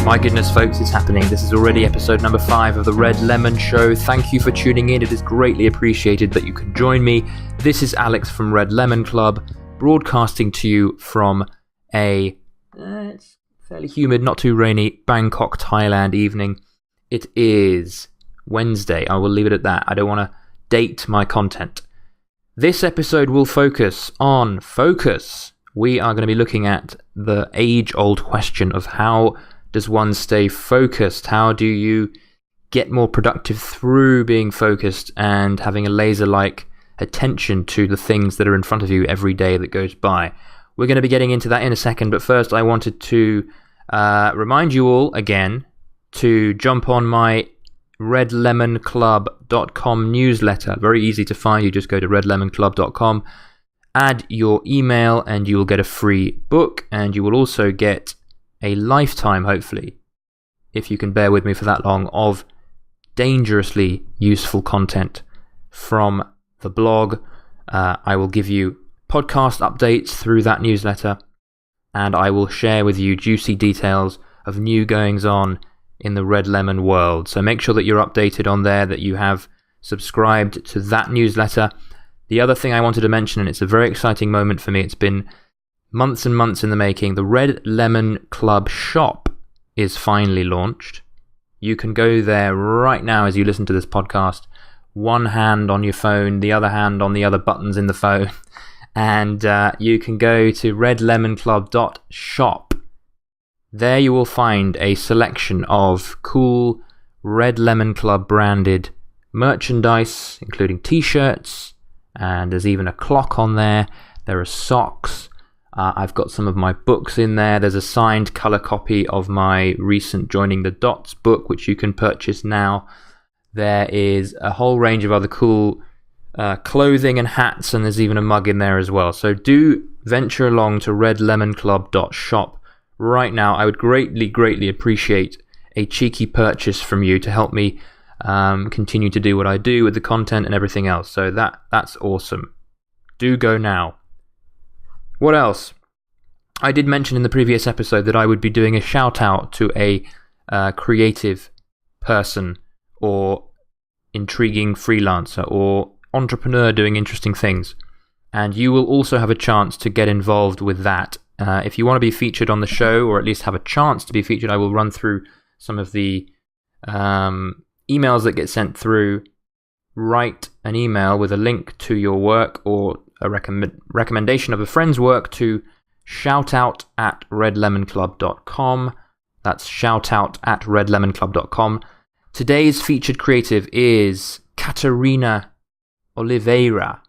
My goodness, folks, it's happening. This is already episode number 5 of the Red Lemon Show. Thank you for tuning in. It is greatly appreciated that you can join me. This is Alex from Red Lemon Club, broadcasting to you from it's fairly humid, not too rainy, Bangkok, Thailand evening. It is Wednesday. I will leave it at that. I don't want to date my content. This episode will focus on focus. We are going to be looking at the age-old question of how does one stay focused? How do you get more productive through being focused and having a laser-like attention to the things that are in front of you every day that goes by? We're going to be getting into that in a second, but first I wanted to remind you all again to jump on my redlemonclub.com newsletter. Very easy to find. You just go to redlemonclub.com, add your email, and you will get a free book, and you will also get a lifetime, hopefully, if you can bear with me for that long, of dangerously useful content from the blog. I will give you podcast updates through that newsletter, and I will share with you juicy details of new goings-on in the Red Lemon world. So make sure that you're updated on there, that you have subscribed to that newsletter. The other thing I wanted to mention, and it's a very exciting moment for me, it's been months and months in the making, the Red Lemon Club shop is finally launched. You can go there right now as you listen to this podcast, one hand on your phone, the other hand on the other buttons in the phone, and you can go to redlemonclub.shop. There you will find a selection of cool Red Lemon Club branded merchandise, including t-shirts, and there's even a clock on there. There are socks. I've got some of my books in there. There's a signed colour copy of my recent Joining the Dots book, which you can purchase now. There is a whole range of other cool clothing and hats, and there's even a mug in there as well. So do venture along to redlemonclub.shop right now. I would greatly appreciate a cheeky purchase from you to help me continue to do what I do with the content and everything else. So that's awesome. Do go now. What else? I did mention in the previous episode that I would be doing a shout out to a creative person or intriguing freelancer or entrepreneur doing interesting things. And you will also have a chance to get involved with that. If you want to be featured on the show, or at least have a chance to be featured, I will run through some of the emails that get sent through. Write an email with a link to your work or a recommendation of a friend's work to shoutout@redlemonclub.com. That's shoutout@redlemonclub.com. Today's featured creative is Catarina Oliveira.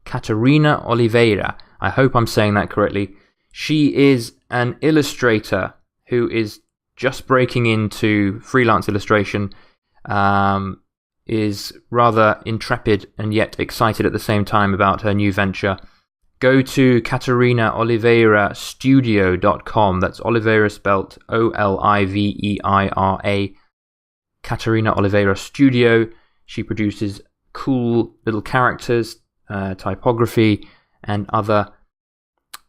Catarina Oliveira. I hope I'm saying that correctly. She is an illustrator who is just breaking into freelance illustration, is rather intrepid and yet excited at the same time about her new venture. Go to CatarinaOliveiraStudio.com. That's Oliveira spelt Oliveira. Catarina Oliveira Studio. She produces cool little characters, typography, and other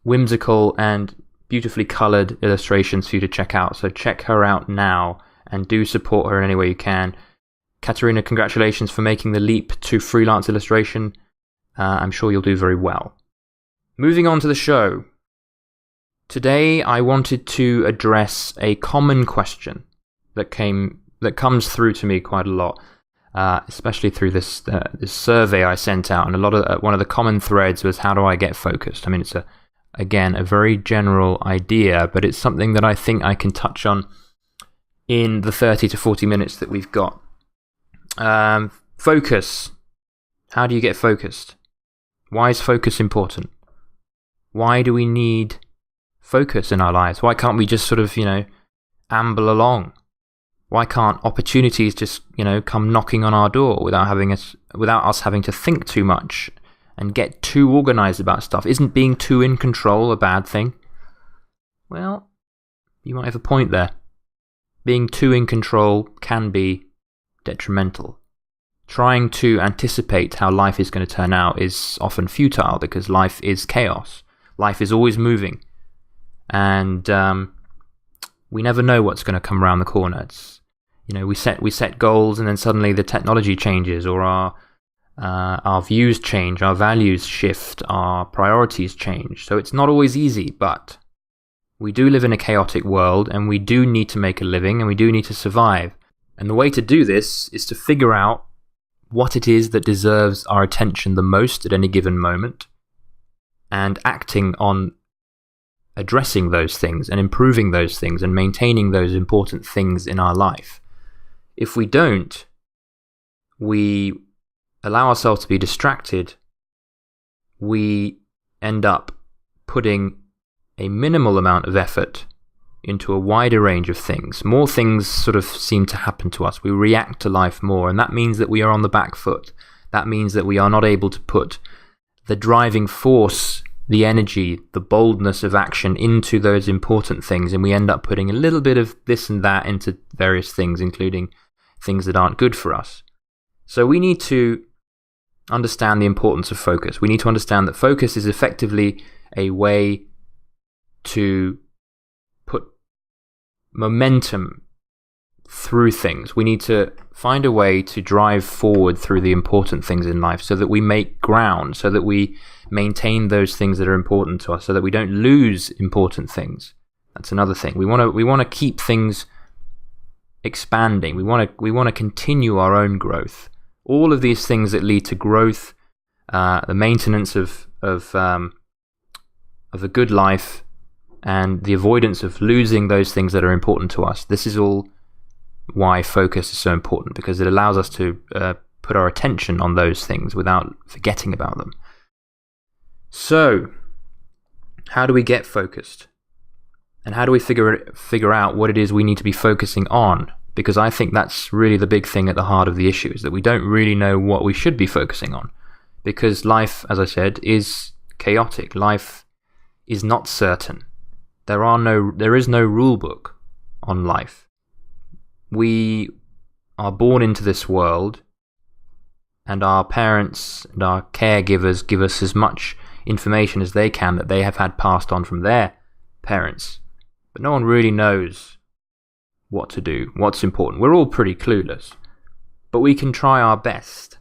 whimsical and beautifully coloured illustrations for you to check out. So check her out now and do support her in any way you can. Catarina, congratulations for making the leap to freelance illustration. I'm sure you'll do very well. Moving on to the show. Today I wanted to address a common question that comes through to me quite a lot, especially through this survey I sent out. And one of the common threads was, how do I get focused? I mean, it's a very general idea, but it's something that I think I can touch on in the 30 to 40 minutes that we've got. Focus. How do you get focused? Why is focus important? Why do we need focus in our lives? Why can't we just sort of, amble along? Why can't opportunities just, come knocking on our door without us having to think too much and get too organized about stuff? Isn't being too in control a bad thing? Well, you might have a point there. Being too in control can be detrimental. Trying to anticipate how life is going to turn out is often futile because life is chaos. Life is always moving. And we never know what's going to come around the corner. It's, we set goals, and then suddenly the technology changes, or our views change, our values shift, our priorities change. So it's not always easy, but we do live in a chaotic world, and we do need to make a living, and we do need to survive. And the way to do this is to figure out what it is that deserves our attention the most at any given moment, and acting on addressing those things and improving those things and maintaining those important things in our life. If we don't, we allow ourselves to be distracted, we end up putting a minimal amount of effort into a wider range of things. More things sort of seem to happen to us. We react to life more, and that means that we are on the back foot. That means that we are not able to put the driving force, the energy, the boldness of action into those important things, and we end up putting a little bit of this and that into various things, including things that aren't good for us. So we need to understand the importance of focus. We need to understand that focus is effectively a way to put momentum through things. We need to find a way to drive forward through the important things in life, so that we make ground, so that we maintain those things that are important to us, so that we don't lose important things. That's another thing. We want to keep things expanding. We want to continue our own growth. All of these things that lead to growth, the maintenance of a good life, and the avoidance of losing those things that are important to us. This is all why focus is so important, because it allows us to put our attention on those things without forgetting about them. So, how do we get focused? And how do we figure out what it is we need to be focusing on? Because I think that's really the big thing at the heart of the issue, is that we don't really know what we should be focusing on. Because life, as I said, is chaotic. Life is not certain. There is no rule book on life. We are born into this world, and our parents and our caregivers give us as much information as they can that they have had passed on from their parents. But no one really knows what to do, what's important. We're all pretty clueless. But we can try our best.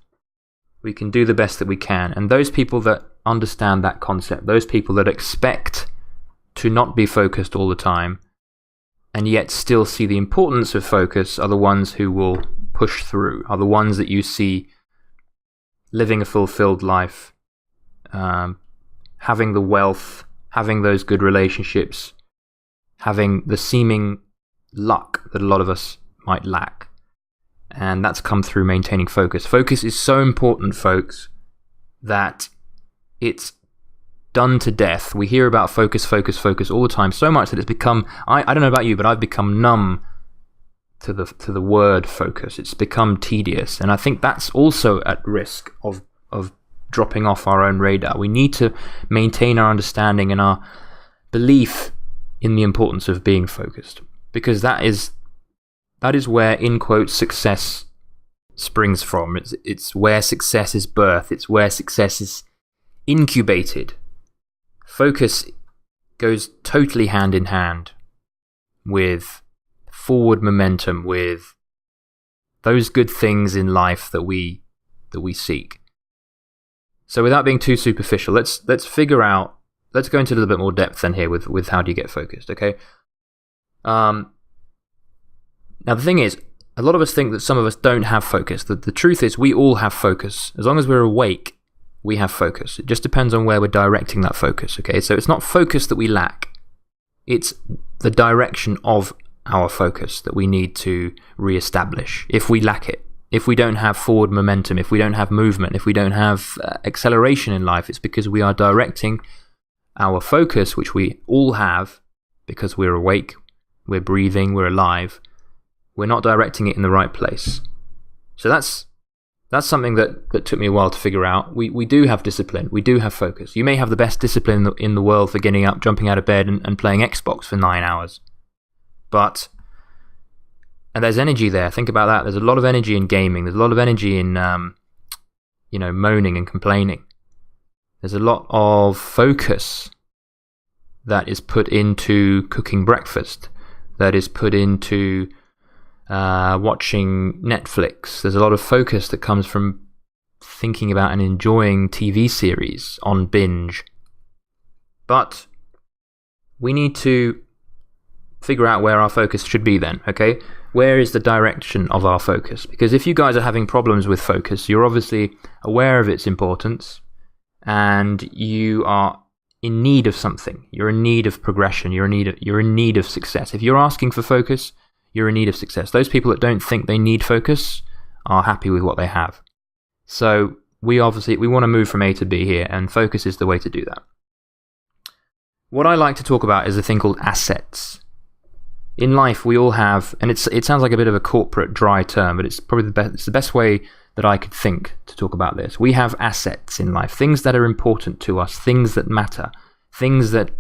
We can do the best that we can. And those people that understand that concept, those people that expect to not be focused all the time, and yet still see the importance of focus, are the ones who will push through, are the ones that you see living a fulfilled life, having the wealth, having those good relationships, having the seeming luck that a lot of us might lack. And that's come through maintaining focus. Focus is so important, folks, that it's done to death. We hear about focus all the time, so much that it's become, I don't know about you, but I've become numb to the word focus. It's become tedious, and I think that's also at risk of dropping off our own radar. We need to maintain our understanding and our belief in the importance of being focused, because that is where, in quotes, success springs from. It's where success is birthed. It's where success is incubated. Focus goes totally hand in hand with forward momentum, with those good things in life that we seek. So without being too superficial, let's go into a little bit more depth then here with how do you get focused, okay? Now the thing is, a lot of us think that some of us don't have focus. The truth is, we all have focus. As long as we're awake, we have focus. It just depends on where we're directing that focus, okay? So it's not focus that we lack. It's the direction of our focus that we need to re-establish if we lack it. If we don't have forward momentum, if we don't have movement, if we don't have acceleration in life, it's because we are directing our focus, which we all have because we're awake, we're breathing, we're alive. We're not directing it in the right place. So that's something that took me a while to figure out. We do have discipline. We do have focus. You may have the best discipline in the world for getting up, jumping out of bed, and playing Xbox for 9 hours. And there's energy there. Think about that. There's a lot of energy in gaming. There's a lot of energy in, moaning and complaining. There's a lot of focus that is put into cooking breakfast. that is put into watching Netflix. There's a lot of focus that comes from thinking about and enjoying TV series on binge. But we need to figure out where our focus should be then, okay? Where is the direction of our focus? Because if you guys are having problems with focus, you're obviously aware of its importance and you are in need of something. You're in need of progression. You're in need of success. If you're asking for focus, you're in need of success. Those people that don't think they need focus are happy with what they have. So we want to move from A to B here, and focus is the way to do that. What I like to talk about is a thing called assets. In life, we all have, and it sounds like a bit of a corporate dry term, but it's probably the best way that I could think to talk about this. We have assets in life, things that are important to us, things that matter, things that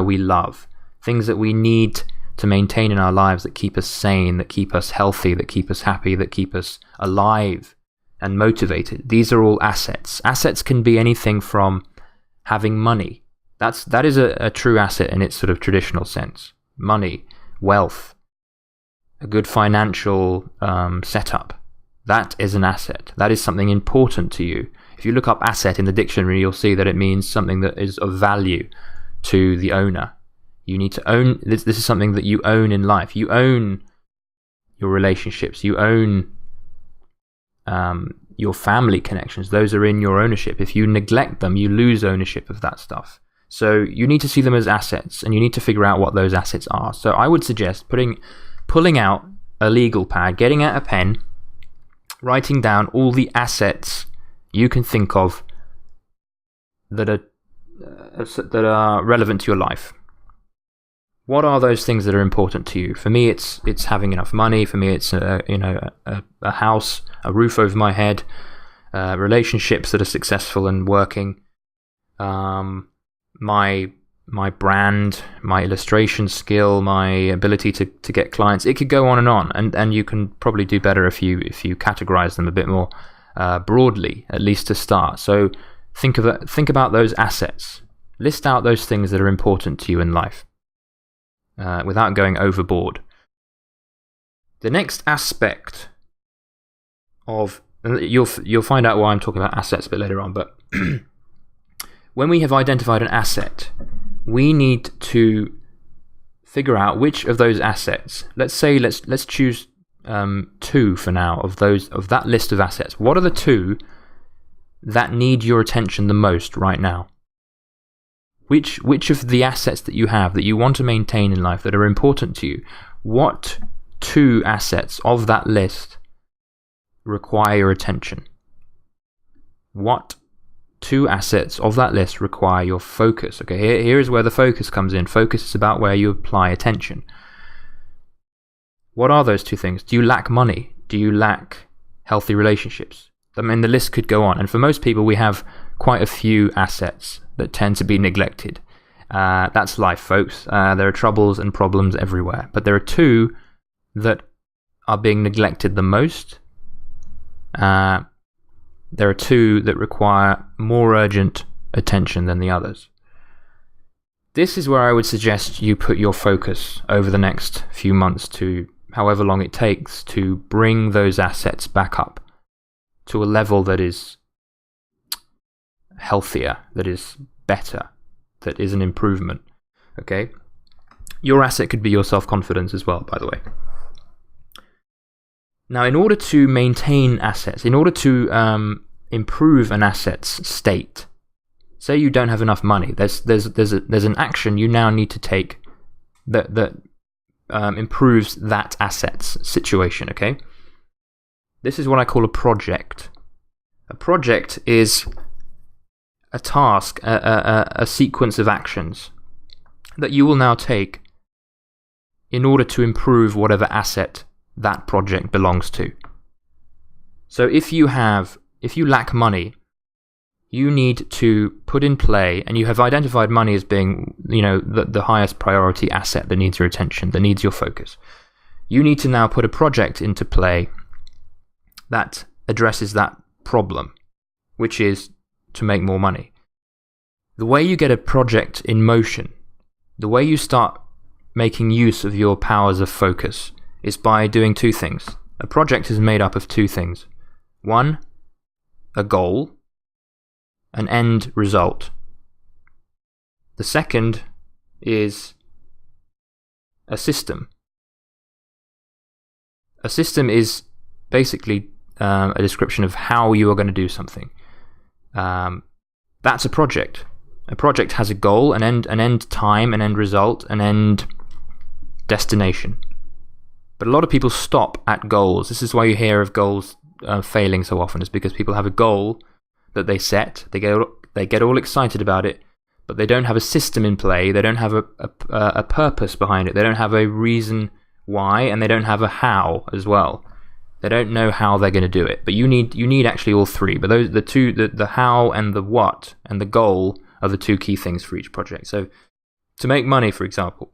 we love, things that we need to maintain in our lives that keep us sane, that keep us healthy, that keep us happy, that keep us alive and motivated. These are all assets. Assets can be anything from having money. That is a true asset in its sort of traditional sense. Money, wealth, a good financial setup. That is an asset. That is something important to you. If you look up asset in the dictionary, you'll see that it means something that is of value to the owner. You need to own this. This is something that you own in life. You own your relationships. You own your family connections. Those are in your ownership. If you neglect them, you lose ownership of that stuff. So you need to see them as assets, and you need to figure out what those assets are. So I would suggest pulling out a legal pad, getting out a pen, writing down all the assets you can think of that are relevant to your life. What are those things that are important to you? For me, it's having enough money. For me, it's a house, a roof over my head, relationships that are successful and working, my brand, my illustration skill, my ability to get clients. It could go on, and you can probably do better if you categorize them a bit more broadly, at least to start. So think about those assets. List out those things that are important to you in life. Without going overboard. The next aspect of, you'll find out why I'm talking about assets a bit later on, but when we have identified an asset, we need to figure out which of those assets. Let's say let's choose 2 for now of that list of assets. What are the 2 that need your attention the most right now? Which of the assets that you have that you want to maintain in life that are important to you, what 2 assets of that list require your attention? What 2 assets of that list require your focus? Okay, here is where the focus comes in. Focus is about where you apply attention. What are those 2 things? Do you lack money? Do you lack healthy relationships? I mean, the list could go on. And for most people, we have quite a few assets that tend to be neglected. That's life, folks. There are troubles and problems everywhere. But there are 2 that are being neglected the most. There are 2 that require more urgent attention than the others. This is where I would suggest you put your focus over the next few months, to however long it takes, to bring those assets back up to a level that is healthier, that is better, that is an improvement. Okay? Your asset could be your self-confidence as well, by the way. Now, in order to maintain assets, in order to improve an asset's state, say you don't have enough money, there's an action you now need to take that improves that asset's situation. Okay, this is what I call a project. A project is a task, a sequence of actions that you will now take in order to improve whatever asset that project belongs to. So if you lack money, you need to put in play, and you have identified money as being, the highest priority asset that needs your attention, that needs your focus. You need to now put a project into play that addresses that problem, which is to make more money. The way you get a project in motion, the way you start making use of your powers of focus is by doing two things. A project is made up of two things. One, a goal, an end result. The second is a system. A system is basically a description of how you are going to do something. That's a project. A project has a goal, an end time, an end result, an end destination. But a lot of people stop at goals. This is why you hear of goals failing so often, is because people have a goal that they set, they get all excited about it, but they don't have a system in play, they don't have a purpose behind it, they don't have a reason why, and they don't have a how as well. They don't know how they're going to do it. But you need actually all three. But those the how and the what and the goal are the two key things for each project. So to make money, for example,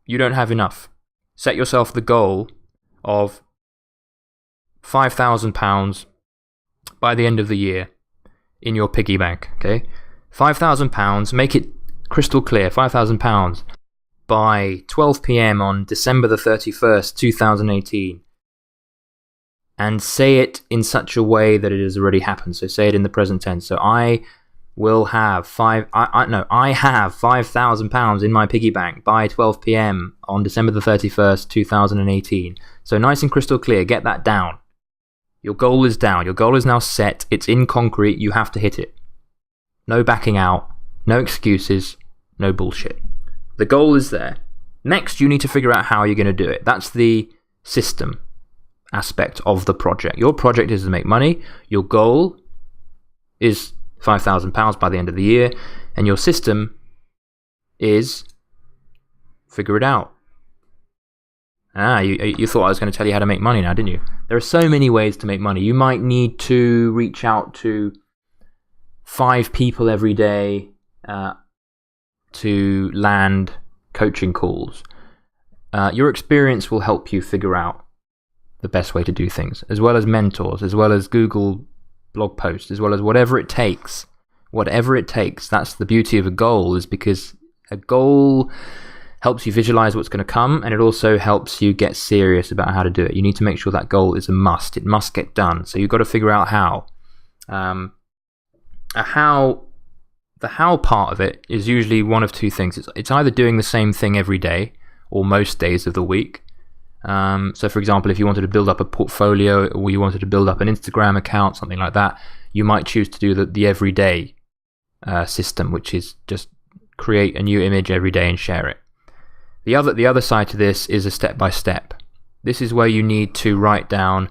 you don't have enough. Set yourself the goal of £5,000 by the end of the year in your piggy bank. Okay, £5,000. Make it crystal clear. £5,000 by 12 p.m. on December the 31st, 2018. And say it in such a way that it has already happened. So say it in the present tense. So I will have I have £5,000 in my piggy bank by 12 p.m. on December the 31st, 2018. So nice and crystal clear. Get that down. Your goal is down. Your goal is now set. It's in concrete. You have to hit it. No backing out. No excuses. No bullshit. The goal is there. Next, you need to figure out how you're going to do it. That's the system aspect of the project. Your project is to make money. Your goal is £5,000 by the end of the year, and your system is figure it out. You thought I was going to tell you how to make money now, didn't you? There are so many ways to make money. You might need to reach out to 5 people every day to land coaching calls. Your experience will help you figure out the best way to do things, as well as mentors, as well as Google blog posts, as well as whatever it takes. Whatever it takes. That's the beauty of a goal, is because a goal helps you visualize what's going to come, and it also helps you get serious about how to do it. You need to make sure that goal is a must. It must get done. So you've got to figure out how. The how part of it is usually one of two things. It's either doing the same thing every day or most days of the week. So for example, if you wanted to build up a portfolio, or you wanted to build up an Instagram account, something like that, you might choose to do the everyday system, which is just create a new image every day and share it. The other side to this is a step-by-step. This is where you need to write down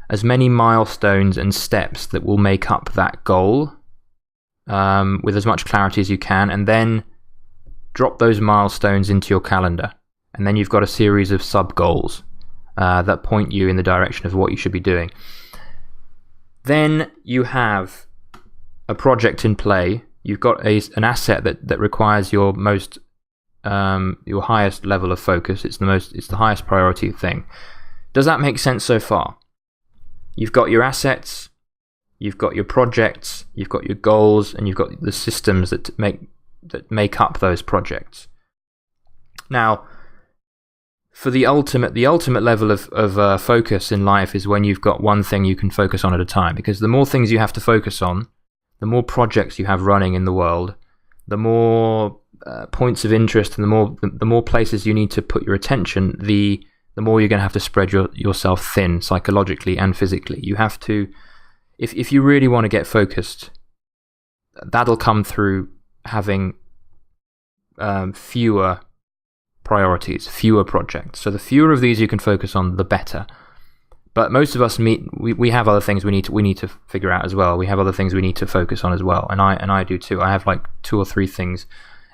as many milestones and steps that will make up that goal with as much clarity as you can, and then drop those milestones into your calendar. And then you've got a series of sub-goals that point you in the direction of what you should be doing. Then you have a project in play. You've got an asset that requires your highest level of focus. It's the highest priority thing. Does that make sense so far? You've got your assets, you've got your projects, you've got your goals, and you've got the systems that make up those projects. Now, for the ultimate level of focus in life is when you've got one thing you can focus on at a time. Because the more things you have to focus on, the more projects you have running in the world, the more points of interest, and the more places you need to put your attention, the more you're going to have to spread yourself thin psychologically and physically. You have to, if you really want to get focused, that'll come through having fewer priorities, fewer projects. So the fewer of these you can focus on, the better. But most of us we have other things we need to figure out as well. We have other things we need to focus on as well, and I do too. I have like 2 or 3 things,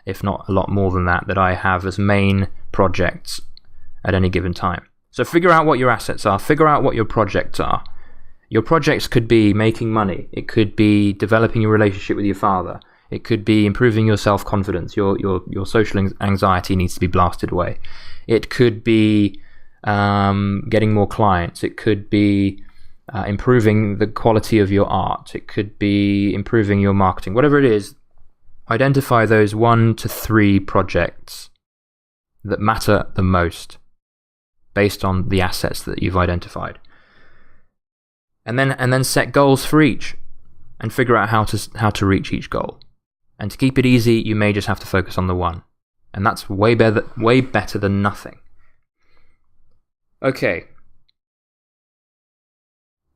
if not a lot more than that I have as main projects at any given time. So figure out what your assets are. Figure out what your projects are. Your projects could be making money. It could be developing your relationship with your father. It could be improving your self-confidence. Your social anxiety needs to be blasted away. It could be getting more clients. It could be improving the quality of your art. It could be improving your marketing. Whatever it is, identify those 1 to 3 projects that matter the most based on the assets that you've identified. And then set goals for each and figure out how to reach each goal. And to keep it easy, you may just have to focus on the one. And that's way better than nothing. Okay.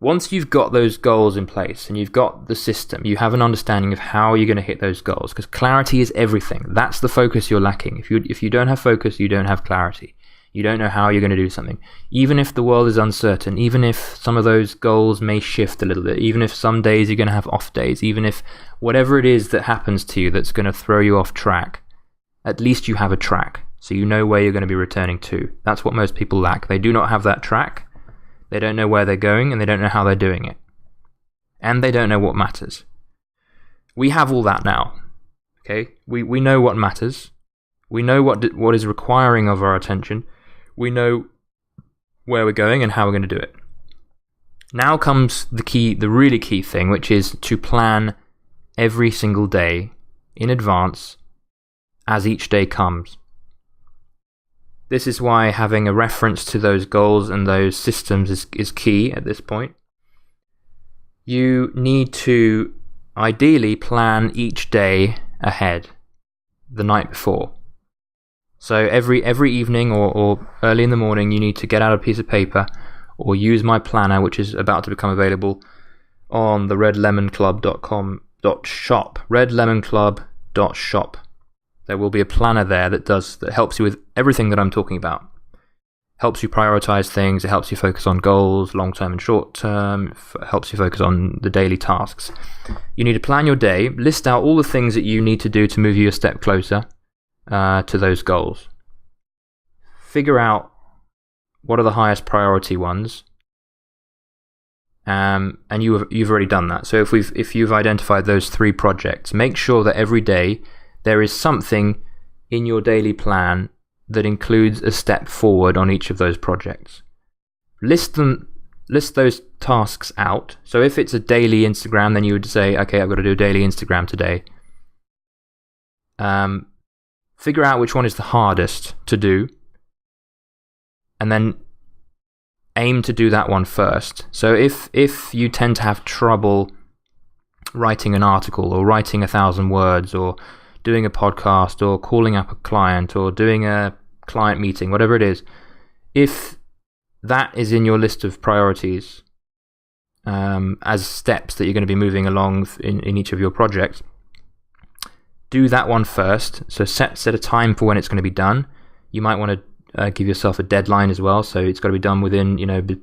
Once you've got those goals in place and you've got the system, you have an understanding of how you're going to hit those goals, because clarity is everything. That's the focus you're lacking. If you don't have focus, you don't have clarity. You don't know how you're going to do something. Even if the world is uncertain, even if some of those goals may shift a little bit, even if some days you're going to have off days, even if whatever it is that happens to you that's going to throw you off track, at least you have a track, so you know where you're going to be returning to. That's what most people lack. They do not have that track. They don't know where they're going, and they don't know how they're doing it. And they don't know what matters. We have all that now. Okay? We know what matters. We know what is requiring of our attention. We know where we're going and how we're going to do it. Now comes the really key thing, which is to plan every single day in advance as each day comes. This is why having a reference to those goals and those systems is key at this point. You need to ideally plan each day ahead, the night before. So every evening or early in the morning, you need to get out a piece of paper or use my planner, which is about to become available on the redlemonclub.com.shop. redlemonclub.shop. There will be a planner there that helps you with everything that I'm talking about. Helps you prioritize things, it helps you focus on goals, long-term and short-term, helps you focus on the daily tasks. You need to plan your day, list out all the things that you need to do to move you a step closer to those goals. Figure out what are the highest priority ones, and you've already done that. So if you've identified those 3 projects, make sure that every day there is something in your daily plan that includes a step forward on each of those projects. List those tasks out. So if it's a daily Instagram, then you would say, okay, I've got to do a daily Instagram today. Figure out which one is the hardest to do, and then aim to do that one first. So if you tend to have trouble writing an article or writing 1,000 words or doing a podcast or calling up a client or doing a client meeting, whatever it is, if that is in your list of priorities as steps that you're going to be moving along in each of your projects, do that one first. So set a time for when it's going to be done. You might want to give yourself a deadline as well, so it's got to be done within,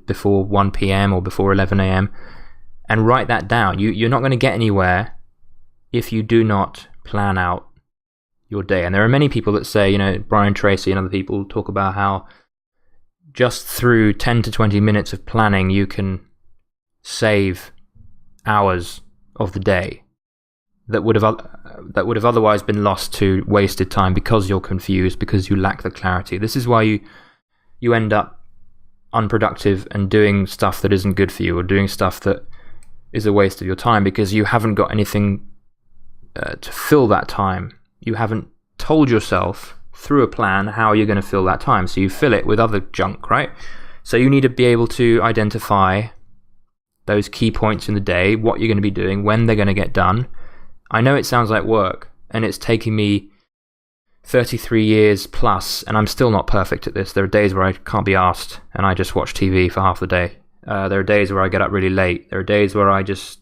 before 1 p.m. or before 11 a.m. and write that down. You're not going to get anywhere if you do not plan out your day. And there are many people that say, Brian Tracy and other people talk about how just through 10 to 20 minutes of planning you can save hours of the day that would have otherwise been lost to wasted time because you're confused, because you lack the clarity. This is why you end up unproductive and doing stuff that isn't good for you, or doing stuff that is a waste of your time, because you haven't got anything to fill that time. You haven't told yourself through a plan how you're going to fill that time, so you fill it with other junk, right? So you need to be able to identify those key points in the day, what you're going to be doing, when they're going to get done. I know it sounds like work, and it's taking me 33 years plus, and I'm still not perfect at this. There are days where I can't be asked, and I just watch TV for half the day. There are days where I get up really late. There are days where I just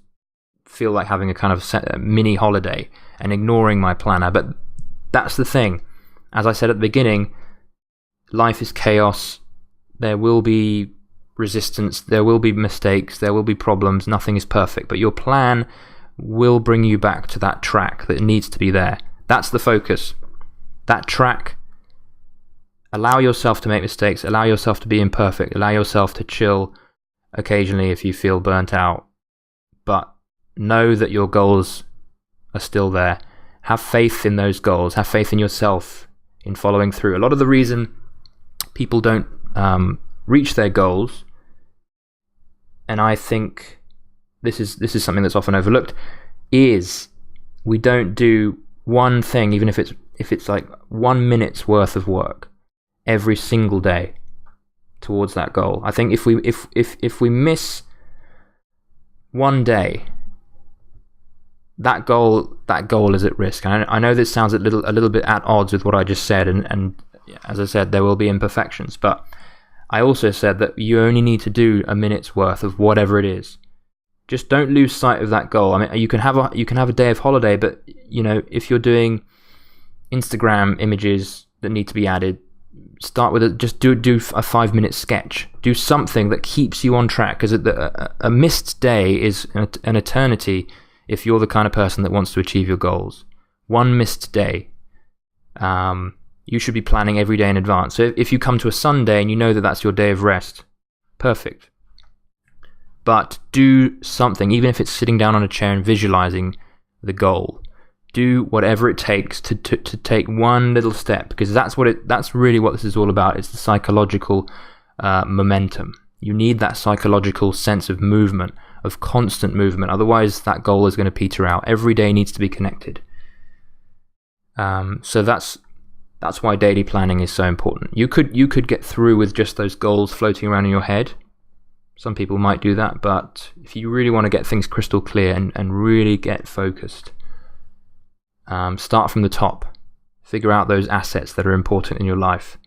feel like having a kind of mini holiday and ignoring my planner. But that's the thing. As I said at the beginning, life is chaos. There will be resistance. There will be mistakes. There will be problems. Nothing is perfect. But your plan will bring you back to that track that needs to be there. That's the focus. That track. Allow yourself to make mistakes. Allow yourself to be imperfect. Allow yourself to chill occasionally if you feel burnt out. But know that your goals are still there. Have faith in those goals. Have faith in yourself in following through. A lot of the reason people don't reach their goals, and I think this is something that's often overlooked, is we don't do one thing, even if it's like 1 minute's worth of work. every single day towards that goal. I think if we miss one day, that goal is at risk. I know this sounds a little bit at odds with what I just said, and as I said, there will be imperfections, but I also said that you only need to do a minute's worth of whatever it is. Just don't lose sight of that goal. I mean, you can have a day of holiday, but if you're doing Instagram images that need to be added, start with just do a 5-minute sketch. Do something that keeps you on track, because a missed day is an eternity if you're the kind of person that wants to achieve your goals. One missed day. You should be planning every day in advance. So if you come to a Sunday and you know that that's your day of rest, perfect. But do something, even if it's sitting down on a chair and visualizing the goal. Do whatever it takes to take one little step, because that's really what this is all about. It's the psychological momentum. You need that psychological sense of movement, of constant movement. Otherwise, that goal is going to peter out. Every day needs to be connected. So that's why daily planning is so important. You could get through with just those goals floating around in your head. Some people might do that, but if you really want to get things crystal clear and really get focused, start from the top. Figure out those assets that are important in your life.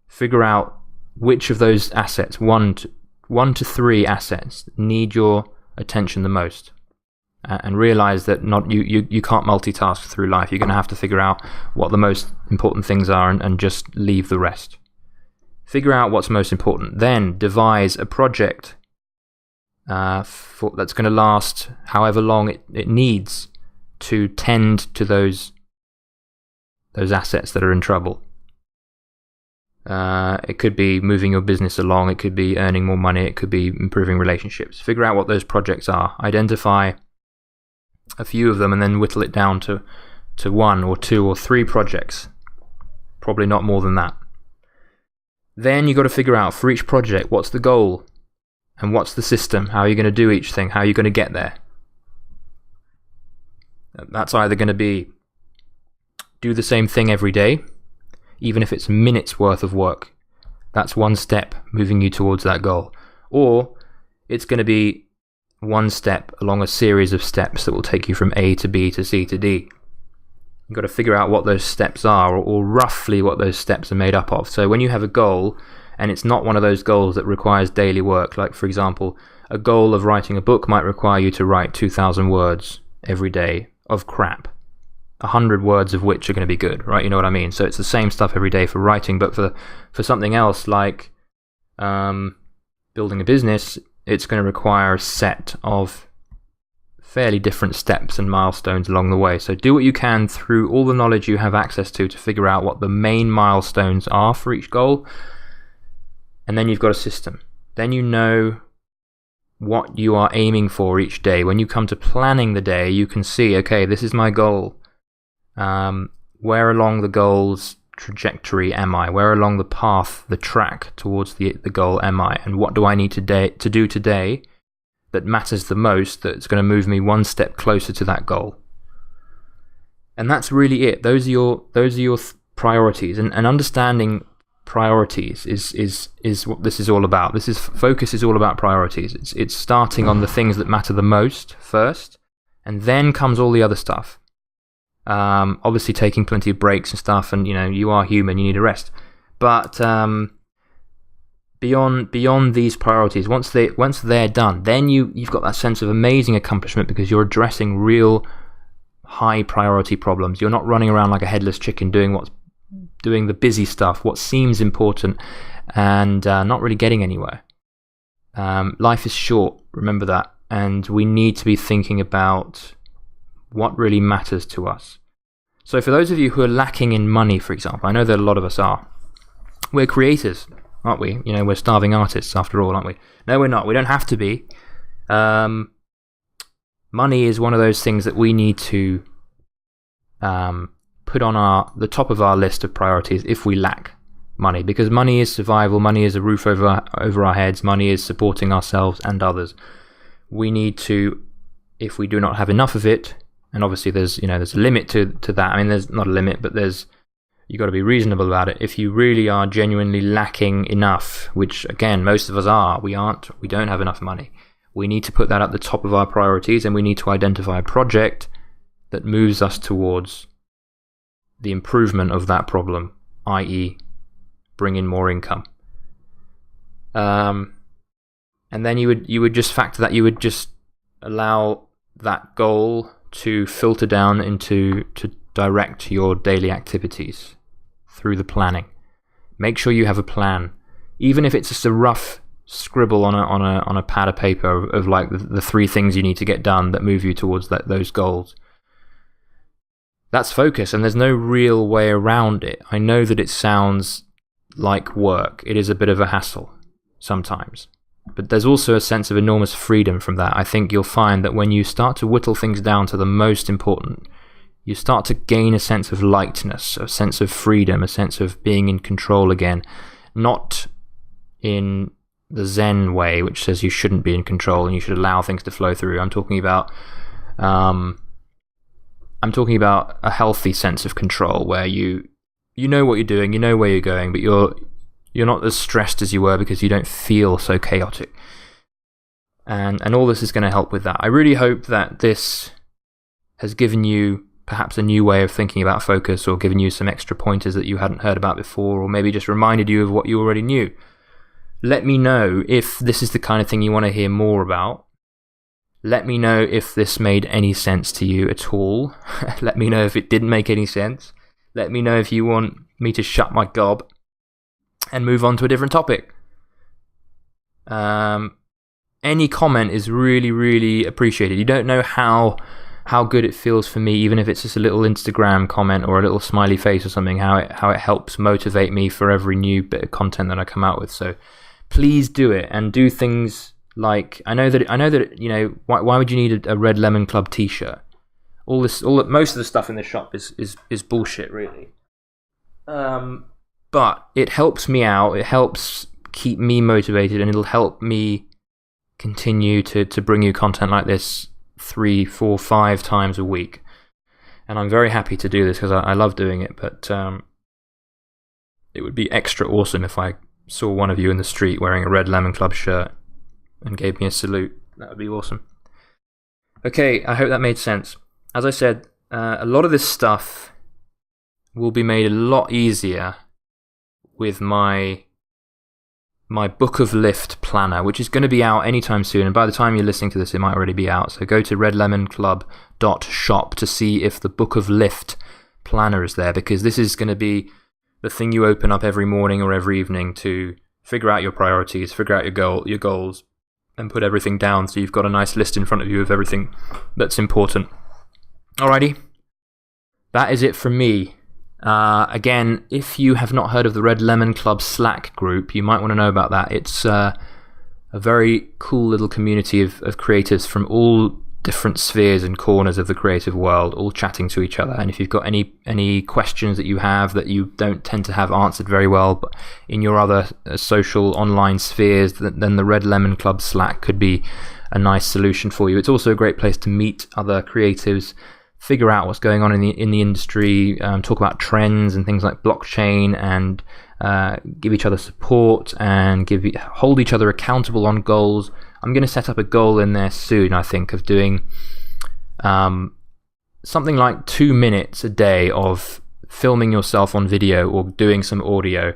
Figure out which of those assets, one to three assets, need your attention the most. And realize that you can't multitask through life. You're going to have to figure out what the most important things are and just leave the rest. Figure out what's most important. Then devise a project that's going to last however long it needs to tend to those assets that are in trouble. It could be moving your business along. It could be earning more money. It could be improving relationships. Figure out what those projects are. Identify a few of them and then whittle it down to 1 or 2 or 3 projects. Probably not more than that. Then you've got to figure out for each project what's the goal and what's the system. How are you going to do each thing? How are you going to get there? That's either going to be do the same thing every day, even if it's minutes worth of work. That's one step moving you towards that goal. Or it's going to be one step along a series of steps that will take you from A to B to C to D. You've got to figure out what those steps are, or roughly what those steps are made up of. So when you have a goal, and it's not one of those goals that requires daily work, like for example, a goal of writing a book might require you to write 2,000 words every day of crap, 100 words of which are going to be good, right? You know what I mean? So it's the same stuff every day for writing, but for something else like building a business, it's going to require a set of fairly different steps and milestones along the way. So do what you can through all the knowledge you have access to figure out what the main milestones are for each goal. And then you've got a system. Then you know what you are aiming for each day. When you come to planning the day, you can see, okay, this is my goal. Where along the goal's trajectory am I? Where along the path, the track towards the goal am I? And what do I need to do today that matters the most, that's going to move me one step closer to that goal? And that's really it. Those are your priorities, and understanding priorities is what this is all about. Focus is all about priorities. It's starting on the things that matter the most first, and then comes all the other stuff. Obviously taking plenty of breaks and stuff, and you are human, you need a rest. But beyond these priorities, once they're done, then you've got that sense of amazing accomplishment, because you're addressing real high priority problems. You're not running around like a headless chicken doing the busy stuff, what seems important, and not really getting anywhere. Life is short, remember that, and we need to be thinking about what really matters to us. So for those of you who are lacking in money, for example, I know that a lot of us are. We're creators, aren't we? We're starving artists after all, aren't we? No, we're not. We don't have to be. Money is one of those things that we need to put on the top of our list of priorities if we lack money, because money is survival, money is a roof over our heads, money is supporting ourselves and others. We need to, if we do not have enough of it, and obviously there's a limit to that. I mean, there's not a limit, but there's You've got to be reasonable about it. If you really are genuinely lacking enough, which again, most of us are, we don't have enough money. We need to put that at the top of our priorities, and we need to identify a project that moves us towards the improvement of that problem, i.e. bring in more income. And then you would just factor that, you would just allow that goal to filter down to direct your daily activities through the planning. Make sure you have a plan, even if it's just a rough scribble on a pad of paper of like the 3 things you need to get done that move you towards those goals. That's focus, and there's no real way around it. I know that it sounds like work. It is a bit of a hassle sometimes, but there's also a sense of enormous freedom from that. I think you'll find that when you start to whittle things down to the most important, you start to gain a sense of lightness, a sense of freedom, a sense of being in control again. Not in the Zen way, which says you shouldn't be in control and you should allow things to flow through. I'm talking about a healthy sense of control where you know what you're doing, you know where you're going, but you're not as stressed as you were because you don't feel so chaotic. And all this is going to help with that. I really hope that this has given you perhaps a new way of thinking about focus, or given you some extra pointers that you hadn't heard about before, or maybe just reminded you of what you already knew. Let me know if this is the kind of thing you want to hear more about. Let me know if this made any sense to you at all. Let me know if it didn't make any sense. Let me know if you want me to shut my gob and move on to a different topic. Any comment is really, really appreciated. You don't know how good it feels for me, even if it's just a little Instagram comment or a little smiley face or something, how it helps motivate me for every new bit of content that I come out with. So please do it, and do things like, I know that you know, why would you need a Red Lemon Club t-shirt? Most of the stuff in the shop is bullshit, really. But it helps me out, it helps keep me motivated, and it'll help me continue to bring you content like this 3, 4, 5 times a week. And I'm very happy to do this because I love doing it, but it would be extra awesome if I saw one of you in the street wearing a Red Lemon Club shirt and gave me a salute. That would be awesome. Okay, I hope that made sense. As I said, a lot of this stuff will be made a lot easier with my Book of Lift planner, which is going to be out anytime soon, and by the time you're listening to this it might already be out. So go to redlemonclub.shop to see if the Book of Lift planner is there, because this is going to be the thing you open up every morning or every evening to figure out your priorities, figure out your goals, and put everything down so you've got a nice list in front of you of everything that's important. Alrighty, that is it from me. Again, if you have not heard of the Red Lemon Club Slack group, you might want to know about that. It's a very cool little community of creatives from all different spheres and corners of the creative world, all chatting to each other. And if you've got any questions that you have that you don't tend to have answered very well but in your other social online spheres, then the Red Lemon Club Slack could be a nice solution for you. It's also a great place to meet other creatives, figure out what's going on in the industry, talk about trends and things like blockchain, and give each other support and hold each other accountable on goals. I'm going to set up a goal in there soon, I think, of doing something like 2 minutes a day of filming yourself on video or doing some audio,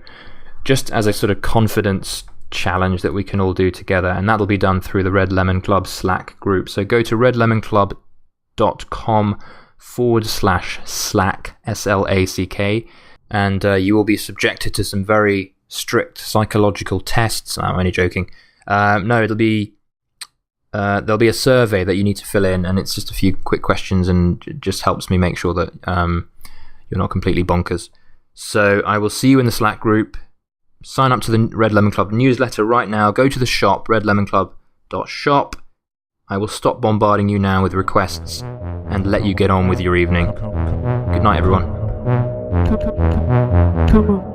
just as a sort of confidence challenge that we can all do together, and that'll be done through the Red Lemon Club Slack group. So go to redlemonclub.com/slack, SLACK, and you will be subjected to some very strict psychological tests. I'm only joking. No, it'll be there'll be a survey that you need to fill in, and it's just a few quick questions, and it just helps me make sure that you're not completely bonkers. So I will see you in the Slack group. Sign up to the Red Lemon Club newsletter right now. Go to the shop, redlemonclub.shop. I will stop bombarding you now with requests and let you get on with your evening. Good night, everyone. Come on.